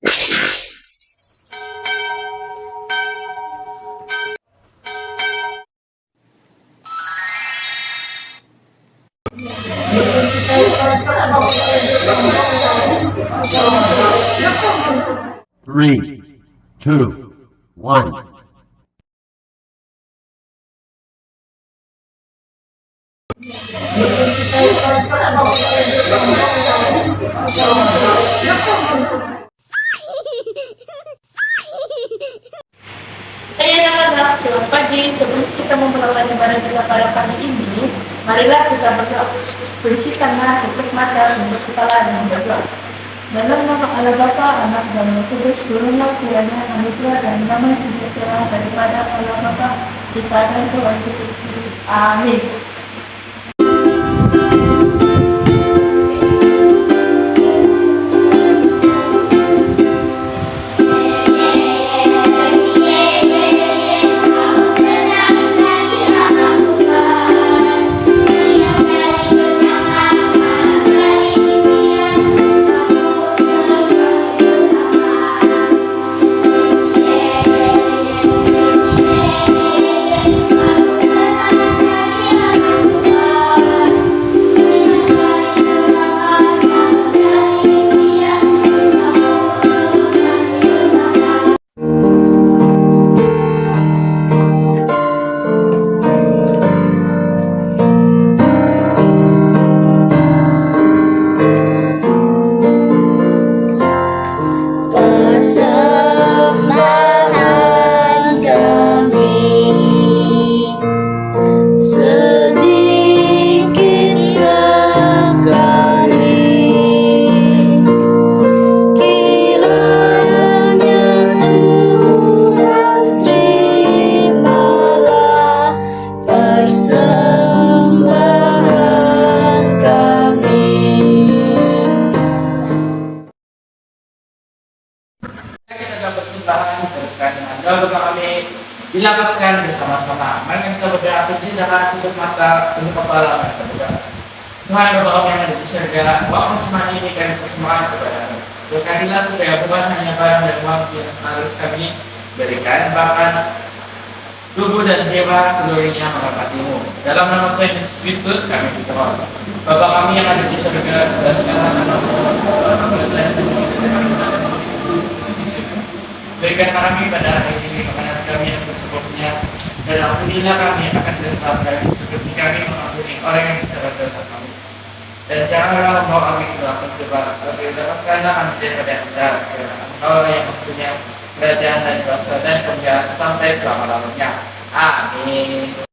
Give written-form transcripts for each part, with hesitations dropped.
Three, two, one. Ayan na nga, selamat pagi. Sebelum kita memperoleh ibadah kita pada pagi ini, marilah kita bercuci tangan, tutup mata, tutup kepala, dan berdoa. Dalam nama Allah Bapa, Anak, dan Roh Kudus, turunlah kiranya anugerah dan damai sejahtera daripada Allah Bapa kita dan Tuhan Yesus Kristus. Amin. Persembahan teruskan dengan doa kami dilapaskan bersama-sama. Mari kita berdoa, kunci dalam tutup mata, tutup kepala, kita berdoa. Tuhan Bapa kami yang ada di surga, bawa persembahan ini kami persembahkan kepada-Mu. Berkatilah supaya bukan hanya barang dan uang yang harus kami berikan, bahkan tubuh dan jiwa seluruhnya menghormati-Mu. Dalam nama Tuhan Yesus Kristus kami berdoa. Bapa kami yang ada di surga, teruskanlah berikan kami pada hari ini makanan kami yang secukupnya, dan ampunilah kami akan dosa-dosa seperti kami mengampuni orang yang bersalah terhadap kami. Dan janganlah membawa kami ke dalam pencobaan, tapi lepaskanlah kami daripada yang jahat, karena Engkau yang mempunyai kerajaan dan kuasa dan kemuliaan sampai selama-lamanya. Amin.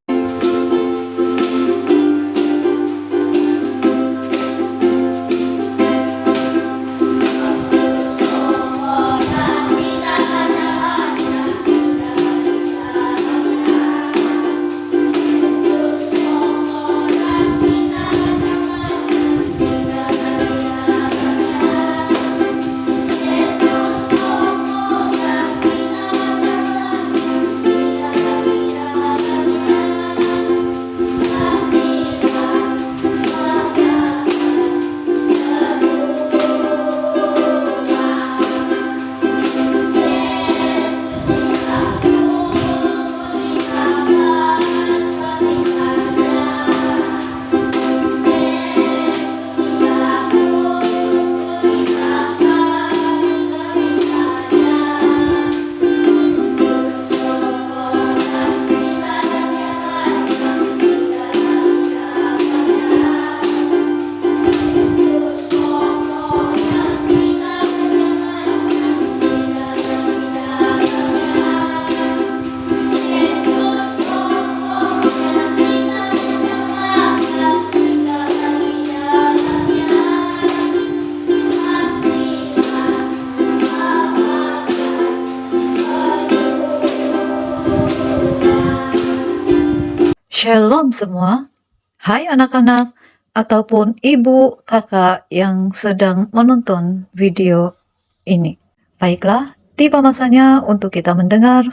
Shalom semua. Hai anak-anak ataupun ibu, kakak yang sedang menonton video ini. Baiklah, tiba masanya untuk kita mendengar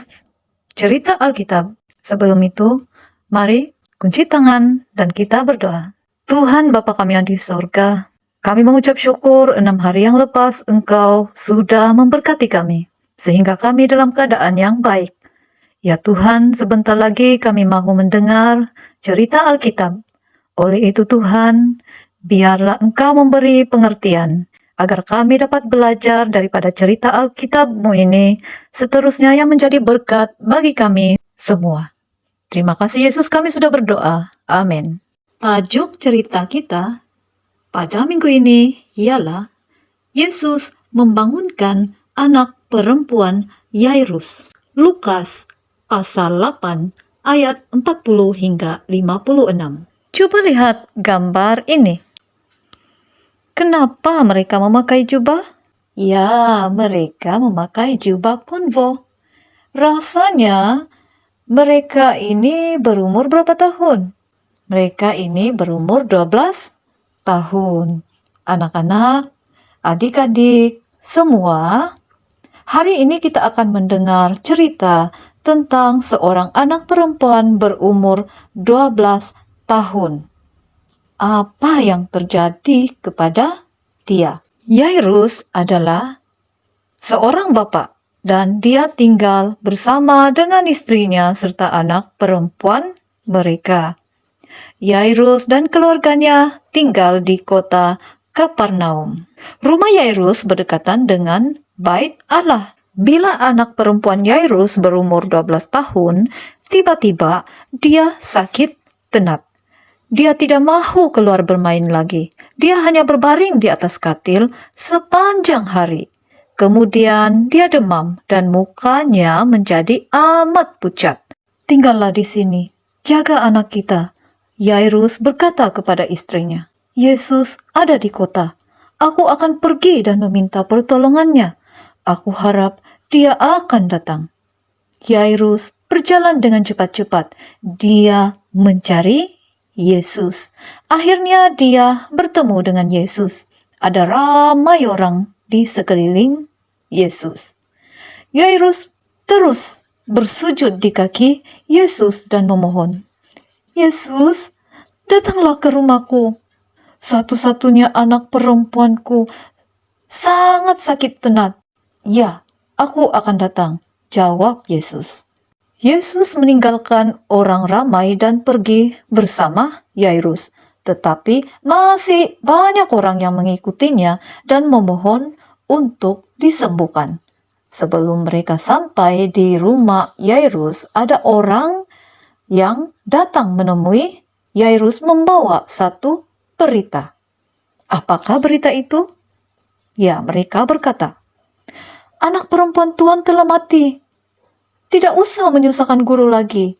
cerita Alkitab. Sebelum itu, mari kunci tangan dan kita berdoa. Tuhan Bapa kami yang di surga, Kami mengucap syukur 6 hari yang lepas Engkau sudah memberkati kami, sehingga kami dalam keadaan yang baik. Ya Tuhan, sebentar lagi kami mahu mendengar cerita Alkitab. Oleh itu Tuhan, biarlah Engkau memberi pengertian, agar kami dapat belajar daripada cerita Alkitab-Mu ini, seterusnya yang menjadi berkat bagi kami semua. Terima kasih Yesus, kami sudah berdoa. Amin. Tajuk cerita kita pada minggu ini ialah Yesus membangunkan anak perempuan Yairus. Lukas pasal 8 ayat 40 hingga 56. Coba lihat gambar ini. Kenapa mereka memakai jubah? Ya, mereka memakai jubah konvo. Rasanya mereka ini berumur berapa tahun? Mereka ini berumur 12 tahun. Anak-anak, adik-adik, semua, hari ini kita akan mendengar cerita tentang seorang anak perempuan berumur 12 tahun. Apa yang terjadi kepada dia? Yairus adalah seorang bapak dan dia tinggal bersama dengan istrinya serta anak perempuan mereka. Yairus dan keluarganya tinggal di kota Kapernaum. Rumah Yairus berdekatan dengan Bait Allah. Bila anak perempuan Yairus berumur 12 tahun, tiba-tiba dia sakit tenat. Dia tidak mahu keluar bermain lagi. Dia hanya berbaring di atas katil sepanjang hari. Kemudian dia demam dan mukanya menjadi amat pucat. Tinggallah di sini, jaga anak kita. Yairus berkata kepada istrinya, Yesus ada di kota. Aku akan pergi dan meminta pertolongannya. Aku harap dia akan datang. Yairus berjalan dengan cepat-cepat. Dia mencari Yesus. Akhirnya dia bertemu dengan Yesus. Ada ramai orang di sekeliling Yesus. Yairus terus bersujud di kaki Yesus dan memohon, Yesus, datanglah ke rumahku. Satu-satunya anak perempuanku sangat sakit tenat. Ya, aku akan datang, jawab Yesus. Yesus meninggalkan orang ramai dan pergi bersama Yairus. Tetapi masih banyak orang yang mengikutinya dan memohon untuk disembuhkan. Sebelum mereka sampai di rumah Yairus, ada orang yang datang menemui Yairus membawa satu berita. Apakah berita itu? Ya, mereka berkata, anak perempuan Tuhan telah mati. Tidak usah menyusahkan guru lagi.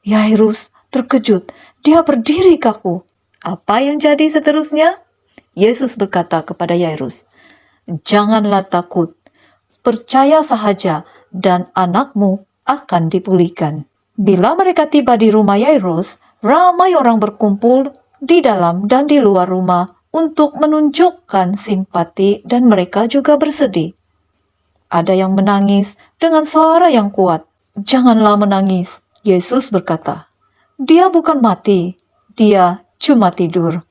Yairus terkejut. Dia berdiri kaku. Apa yang jadi seterusnya? Yesus berkata kepada Yairus, janganlah takut. Percaya sahaja dan anakmu akan dipulihkan. Bila mereka tiba di rumah Yairus, ramai orang berkumpul di dalam dan di luar rumah untuk menunjukkan simpati dan mereka juga bersedih. Ada yang menangis dengan suara yang kuat. Janganlah menangis, Yesus berkata. Dia bukan mati, dia cuma tidur.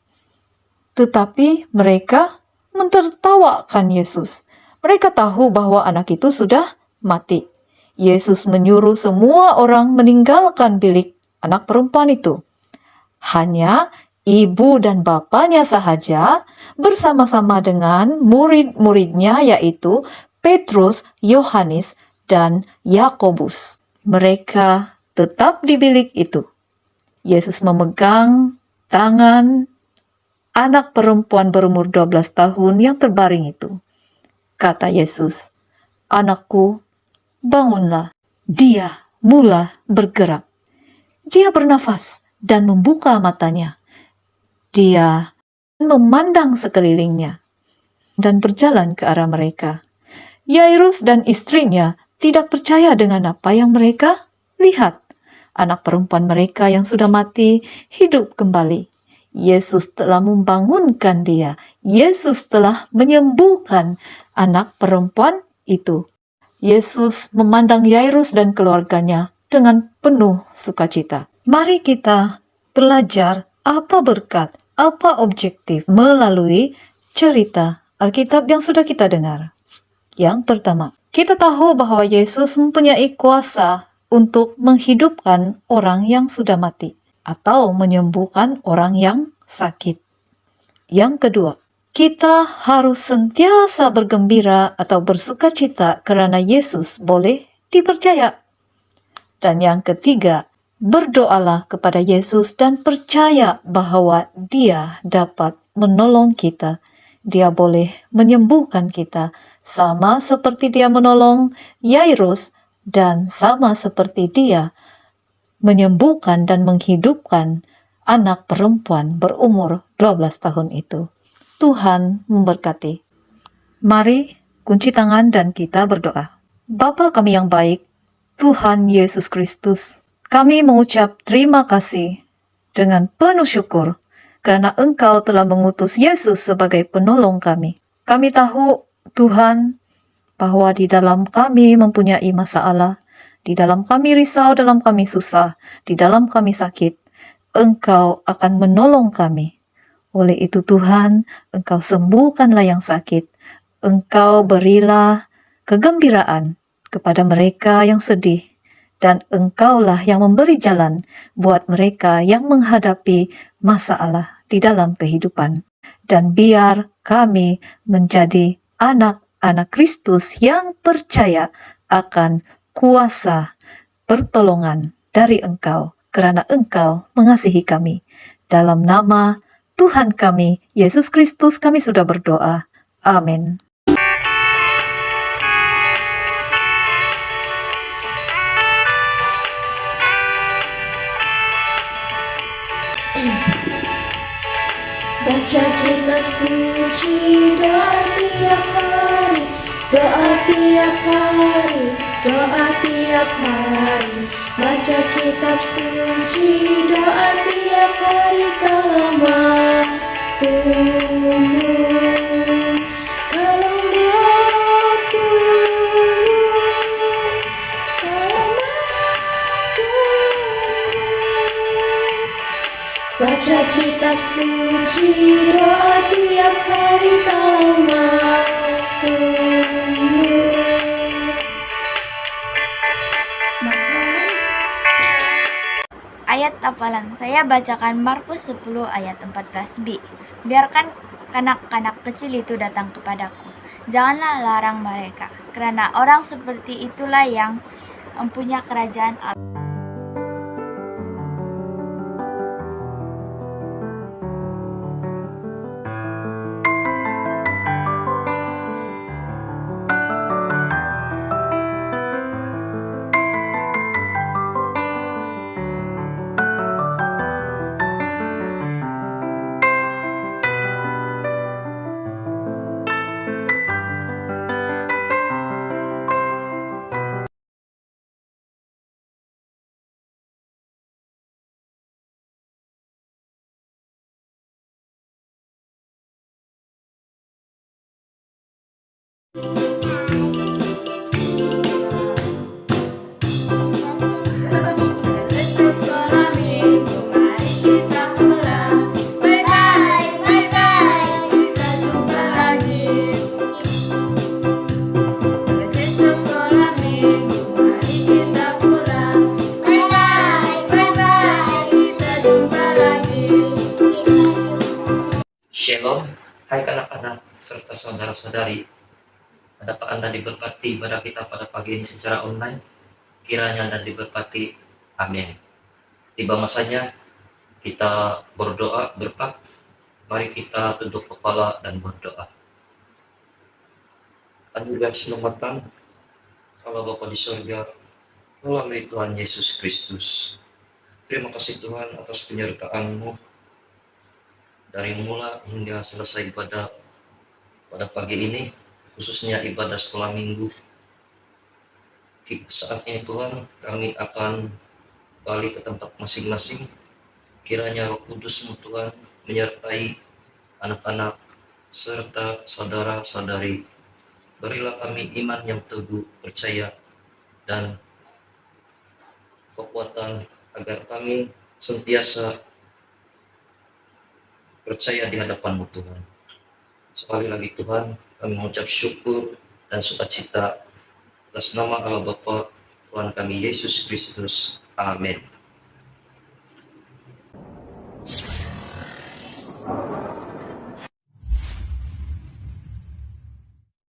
Tetapi mereka mentertawakan Yesus. Mereka tahu bahwa anak itu sudah mati. Yesus menyuruh semua orang meninggalkan bilik anak perempuan itu. Hanya ibu dan bapaknya sahaja bersama-sama dengan murid-muridnya yaitu Petrus, Yohanes, dan Yakobus. Mereka tetap di bilik itu. Yesus memegang tangan anak perempuan berumur 12 tahun yang terbaring itu. Kata Yesus, anakku, bangunlah. Dia mula bergerak. Dia bernafas dan membuka matanya. Dia memandang sekelilingnya dan berjalan ke arah mereka. Yairus dan istrinya tidak percaya dengan apa yang mereka lihat. Anak perempuan mereka yang sudah mati hidup kembali. Yesus telah membangunkan dia. Yesus telah menyembuhkan anak perempuan itu. Yesus memandang Yairus dan keluarganya dengan penuh sukacita. Mari kita belajar apa berkat, apa objektif melalui cerita Alkitab yang sudah kita dengar. Yang pertama, kita tahu bahwa Yesus mempunyai kuasa untuk menghidupkan orang yang sudah mati atau menyembuhkan orang yang sakit. Yang kedua, kita harus sentiasa bergembira atau bersukacita karena Yesus boleh dipercaya. Dan yang ketiga, berdoalah kepada Yesus dan percaya bahwa Dia dapat menolong kita. Dia boleh menyembuhkan kita, sama seperti Dia menolong Yairus dan sama seperti Dia menyembuhkan dan menghidupkan anak perempuan berumur 12 tahun itu. Tuhan memberkati. Mari kunci tangan dan kita berdoa. Bapa kami yang baik, Tuhan Yesus Kristus, kami mengucap terima kasih dengan penuh syukur karena Engkau telah mengutus Yesus sebagai penolong kami. Kami tahu, Tuhan, bahwa di dalam kami mempunyai masalah, di dalam kami risau, dalam kami susah, di dalam kami sakit, Engkau akan menolong kami. Oleh itu Tuhan, Engkau sembuhkanlah yang sakit. Engkau berilah kegembiraan kepada mereka yang sedih. Dan Engkaulah yang memberi jalan buat mereka yang menghadapi masalah di dalam kehidupan. Dan biar kami menjadi anak-anak Kristus yang percaya akan kuasa pertolongan dari Engkau, karena Engkau mengasihi kami. Dalam nama Tuhan kami, Yesus Kristus, kami sudah berdoa. Amin. Baca kitab suci, doa tiap hari, doa tiap hari, doa tiap hari. Baca kitab suci, doa tiap hari, kalau waktumu, kalau waktumu, kalau waktumu. Baca kitab suci, doa tiap hari, kalau waktumu. Ayat hafalan saya bacakan Markus 10 ayat 14b. Biarkan kanak-kanak kecil itu datang kepadaku. Janganlah larang mereka, karena orang seperti itulah yang mempunyai kerajaan Allah. Sekolah minggu, mari kita pulang. Bye bye, bye bye, kita jumpa lagi. Selesai sekolah minggu, mari kita pulang. Bye bye, bye bye, kita jumpa lagi. Shalom, hai anak-anak serta saudara-saudari. Adakah Anda diberkati pada kita pada pagi ini secara online? Kiranya Anda diberkati. Amin. Tiba masanya kita berdoa berkat. Mari kita tunduk kepala dan berdoa. Anugerah keselamatan Allah Bapa di surga melalui Tuhan Yesus Kristus. Terima kasih Tuhan atas penyertaan-Mu dari mula hingga selesai ibadah pada pagi ini, khususnya ibadah sekolah minggu. Saat ini Tuhan, kami akan balik ke tempat masing-masing. Kiranya Roh Kudus-Mu Tuhan menyertai anak-anak serta saudara-saudari. Berilah kami iman yang teguh, percaya, dan kekuatan agar kami sentiasa percaya di hadapan-Mu Tuhan. Sekali lagi Tuhan, kami mengucap syukur dan sukacita atas nama Allah Bapa Tuhan kami Yesus Kristus. Amin.